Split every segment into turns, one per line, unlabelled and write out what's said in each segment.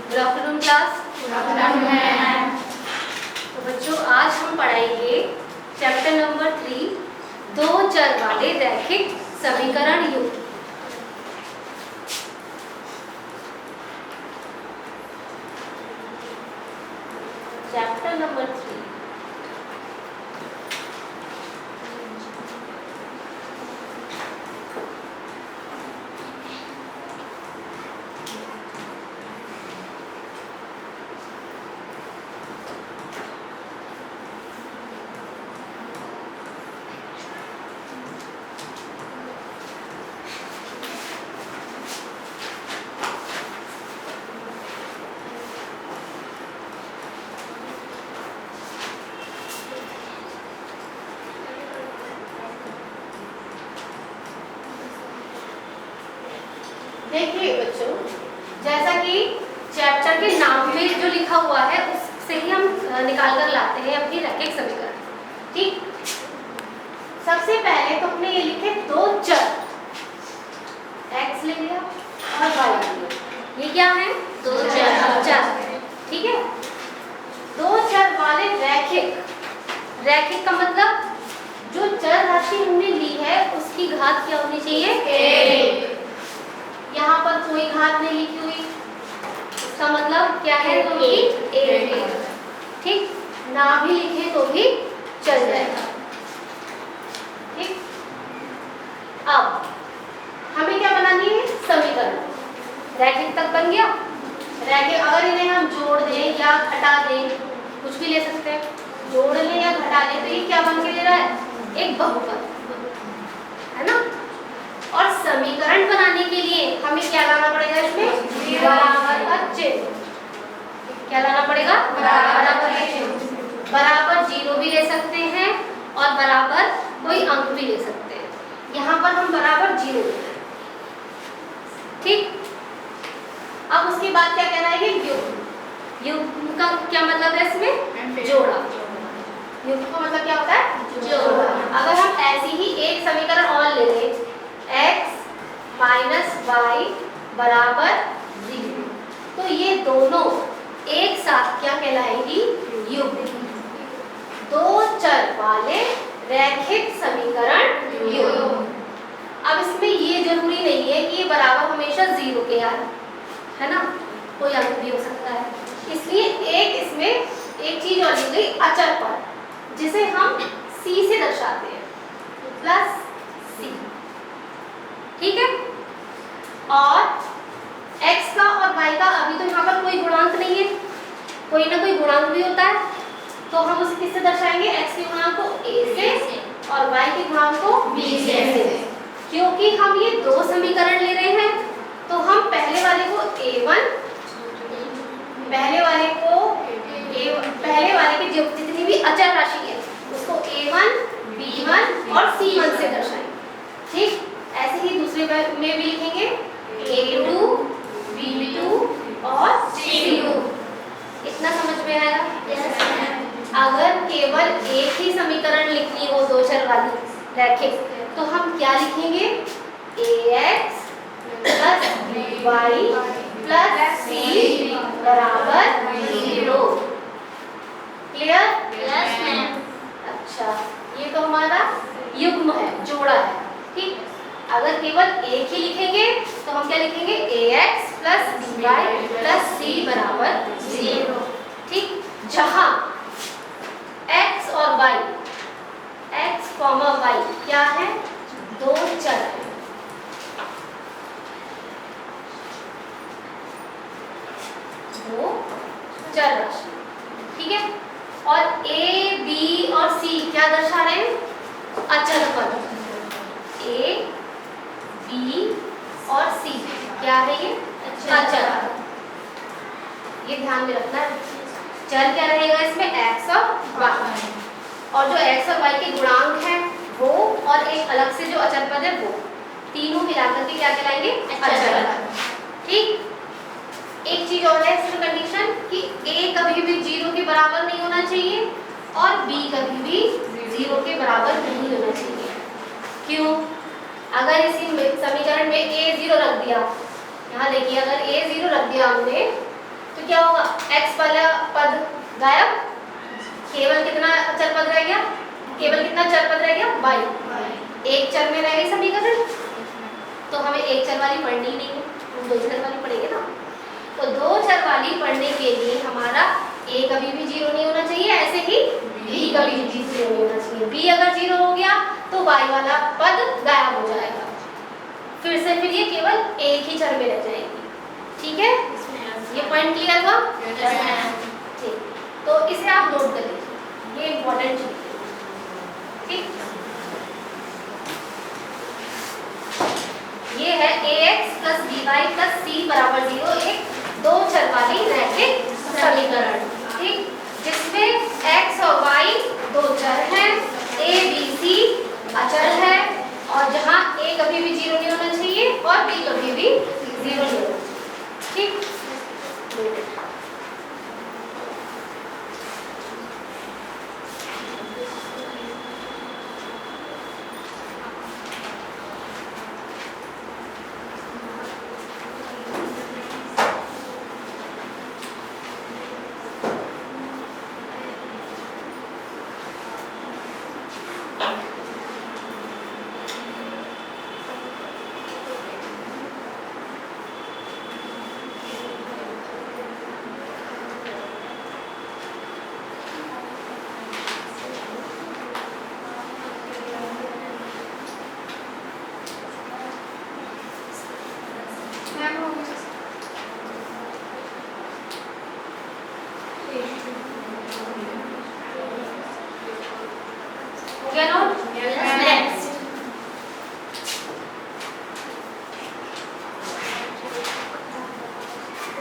Good afternoon class. तो बच्चों आज हम पढ़ाएंगे चैप्टर नंबर 3 दो चर वाले रैखिक समीकरण युक्त। चैप्टर नंबर 3 देखिए बच्चों, जैसा कि चैप्टर के नाम में जो लिखा हुआ है उससे ही हम निकाल कर लाते हैं अपनी रैखिक समीकरण। ठीक, सबसे पहले तो हमने ये लिखे दो चर, x ले लिया और y ले लिया। ये क्या है? दो चर। ठीक है, दो चर वाले रैखिक। रैखिक का मतलब जो चर राशि हमने ली है उसकी घात क्या होनी चाहिए? a। यहाँ पर कोई घात नहीं लिखी हुई, इसका मतलब क्या है? तो a। ठीक, ना भी लिखे तो भी चल जाएगा। ठीक, अब हमें क्या बनानी है? समीकरण। रैखिक तक बन गया। रैखिक अगर इन्हें हम जोड़ दें या घटा दें, कुछ भी ले सकते हैं, जोड़ लें या घटा लें, तो ये क्या बन के दे रहा है? एक बहुपद, है ना। और समीकरण बनाने के लिए हमें क्या लाना पड़ेगा? इसमें बराबर का चिन्ह। क्या लाना पड़ेगा? बराबर का चिन्ह। बराबर 0 भी ले सकते हैं और बराबर कोई अंक भी ले सकते हैं। यहाँ पर हम बराबर 0 ले रहे हैं। ठीक, अब उसके बाद क्या कहना है? युग्म। युग्म का क्या मतलब है? इसमें जोड़ा। युग्म का मतलब क्या होता है? जोड़ा। अगर हम ऐसी ही एक समीकरण और ले लें, x माइनस वाई बराबर 0, तो ये दोनों एक साथ क्या कहलाएगी? युग्म। दो चर वाले रैखिक समीकरण युग्म। अब इसमें ये जरूरी नहीं है कि ये बराबर हमेशा 0 के आए, है ना, कोई अंक भी हो सकता है। इसलिए एक इसमें एक चीज और ली गई, अचर पद, जिसे हम c से दर्शाते हैं, प्लस c। ठीक है, और x का और y का अभी तो यहाँ पर कोई गुणांक नहीं है, कोई ना कोई गुणांक भी होता है, तो हम उसे किससे दर्शाएंगे? x के गुणांक को a से और y के गुणांक को b से। क्योंकि हम ये दो समीकरण ले रहे हैं तो हम पहले वाले को a1, पहले वाले की जितनी भी अचर राशि है उसको a1, b1 और c1 से दर्शाएंगे। ठीक, ऐसे ही दूसरे में भी लिखेंगे a2, b2 और c2। इतना समझ में आया? अगर केवल एक ही समीकरण लिखनी हो दो चर वाली रैखिक, तो हम क्या लिखेंगे? ax plus by plus c बराबर 0। क्लियर? Yes ma'am. अच्छा, ये तो हमारा युग्म है, जोड़ा है। ठीक, अगर केवल एक ही लिखेंगे तो हम क्या लिखेंगे? ax plus by plus c बराबर 0। ठीक, जहां x और y, x, y क्या है? दो चर है। दो चर राशि। ठीक है, और a, b और c क्या दर्शा रहे हैं? अचर पद। a, b और c क्या है? ये अचर। ये ध्यान में रखना है। चर क्या रहेगा इसमें? x और y, और जो x और y के गुणांक हैं वो, और एक अलग से जो अचर पद है वो, तीनों मिलाकर के क्या कहलाएंगे? अचर। ठीक, एक चीज और है इसमें कंडीशन कि a कभी भी 0 के बराबर नहीं होना चाहिए और b कभी भी 0 के बराबर नहीं होना चाहिए। क्यों? अगर इसी समीकरण में a 0 रख दिया, यहाँ देखिए, अगर a 0 रख दिया हमने तो क्या होगा, x वाला पद गायब, केवल कितना चर पद रह गया, केवल कितना चर पद रह गया, y। एक चर में रह गई समीकरण, तो हमें एक चर वाली पढ़नी ही नहीं है, हम दो चर वाली पढ़ेंगे ना। तो दो चर वाली पढ़ने के लिए हमारा a कभी भी 0 नहीं होना चाहिए, ऐसे ही b कभी भी 0 नहीं होना चाहिए। b अगर 0 हो गया तो y वाला पद गायब हो जाएगा, फिर ये केवल एक ही चर में रह जाएगी। ठीक है, ये पॉइंट क्लियर हुआ? ठीक, तो इसे आप नोट कर लीजिए, ये इम्पोर्टेंट चीज है। ठीक, ये है ax plus by plus c बराबर 0, एक दो चर वाली रैखिक समीकरण। ठीक, जिसमें x और y दो चर हैं, a b c अचर है, और जहां a कभी भी 0 नहीं होना चाहिए और b कभी भी 0 नहीं होना चाहिए। ठीक,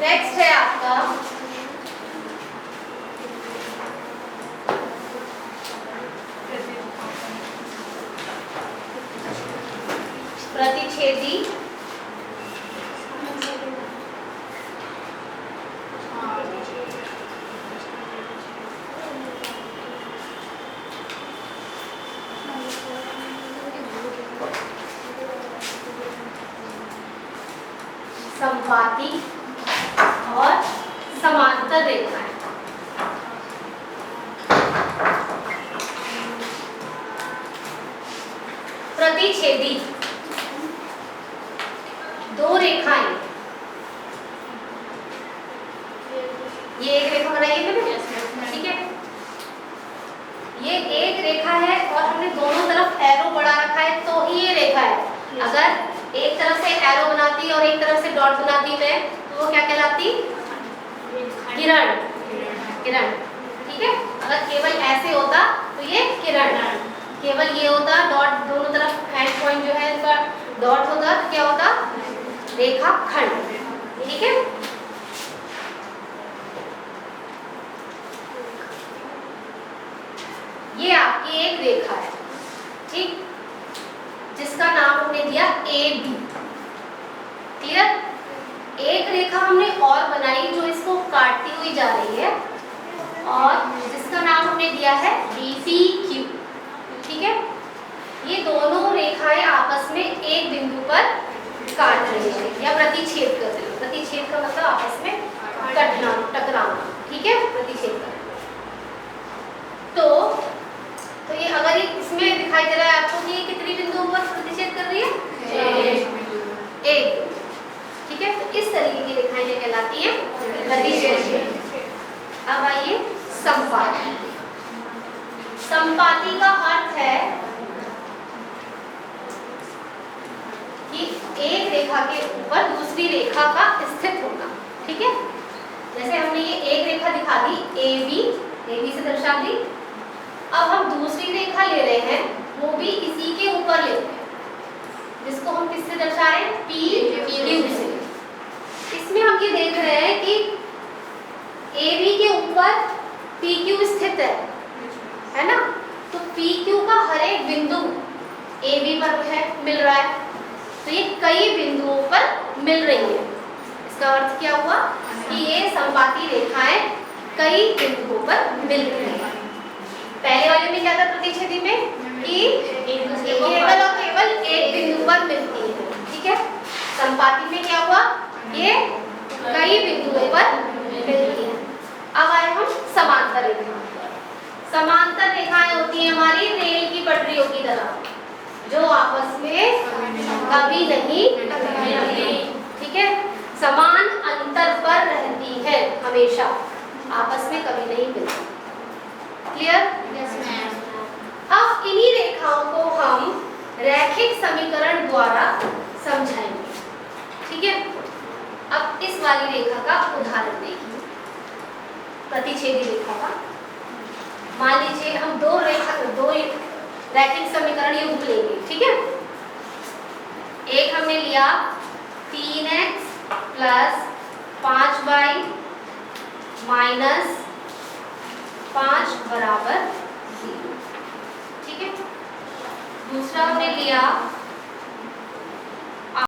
नेक्स्ट है आपका प्रतिच्छेदी संपाती और समांतर रेखाएं। प्रतिच्छेदी दो रेखाएं, ये एक रेखा बनाई है मैंने, ठीक है, ये एक रेखा है और हमने दोनों तरफ एरो बढ़ा रखा है, तो ही ये रेखा है। अगर एक तरफ से एरो बनाती और एक तरफ से डॉट बनाती मैं, तो वो क्या कहलाती, किरण, किरण। ठीक है, अगर केवल ऐसे होता तो ये किरण, केवल ये होता डॉट, दोनों तरफ एंड पॉइंट जो है इसका डॉट होता, तो क्या होता, रेखा खंड। ठीक है, ये आपकी एक रेखा है, ठीक, जिसका नाम हमने दिया ए बी। क्लियर? एक रेखा हमने और बनाई जो इसको काटती हुई जा रही है, और जिसका नाम हमने दिया है डी सी क्यू। ठीक है, ये दोनों रेखाएं आपस में एक बिंदु पर काट रही है या प्रतिच्छेद कर रही है। प्रतिच्छेद का मतलब आपस में कटना, टकराना। ठीक है, प्रतिच्छेद कर। तो ये अगर ये इसमें दिखाई दे रहा है आपको कि ये कितनी बिंदुओं पर प्रतिच्छेद कर रही है, एक। ठीक है, तो इस तरीके की रेखाएं ये कहलाती है प्रतिच्छेद। अब आइए संपाती। संपाती का अर्थ है कि एक रेखा के ऊपर दूसरी रेखा का स्थित होना। ठीक है, जैसे हमने ये एक रेखा दिखा दी ए बी से दर्शा दी। अब हम दूसरी रेखा ले रहे हैं, वो भी इसी के ऊपर लेते हैं, जिसको हम किससे दर्शा रहे हैं, पी क्यू से। इसमें हम ये देख रहे हैं कि ए बी के ऊपर पी क्यू स्थित है ना, तो पी क्यू का हर एक बिंदु ए बी पर है, मिल रहा है, तो ये कई बिंदुओं पर मिल रही है। इसका अर्थ क्या हुआ कि ये संपाती रेखाएं कई बिंदुओं पर मिल रही है। पहले वाले में क्या था प्रतिच्छेदी में कि केवल और केवल एक बिंदु पर मिलती है। ठीक है, संपाती में क्या हुआ, ये कई बिंदुओं पर समांतर रेखाएं होती हैं हमारी रेल की पटरियों की तरह, जो आपस में कभी नहीं मिलती। ठीक है, समान अंतर पर रहती है हमेशा, आपस में कभी नहीं मिलती। क्लियर?
Yes ma'am.
अब इन्हीं रेखाओं को हम रैखिक समीकरण द्वारा समझाएंगे। ठीक है, अब इस वाली रेखा का उदाहरण देखिए, प्रतिच्छेदी रेखा का। मान लीजिए हम दो रैखिक समीकरण युग्म लेंगे। ठीक है, एक हमने लिया 3x प्लस 5y माइनस 5 बराबर 0। ठीक है, दूसरा हमने लिया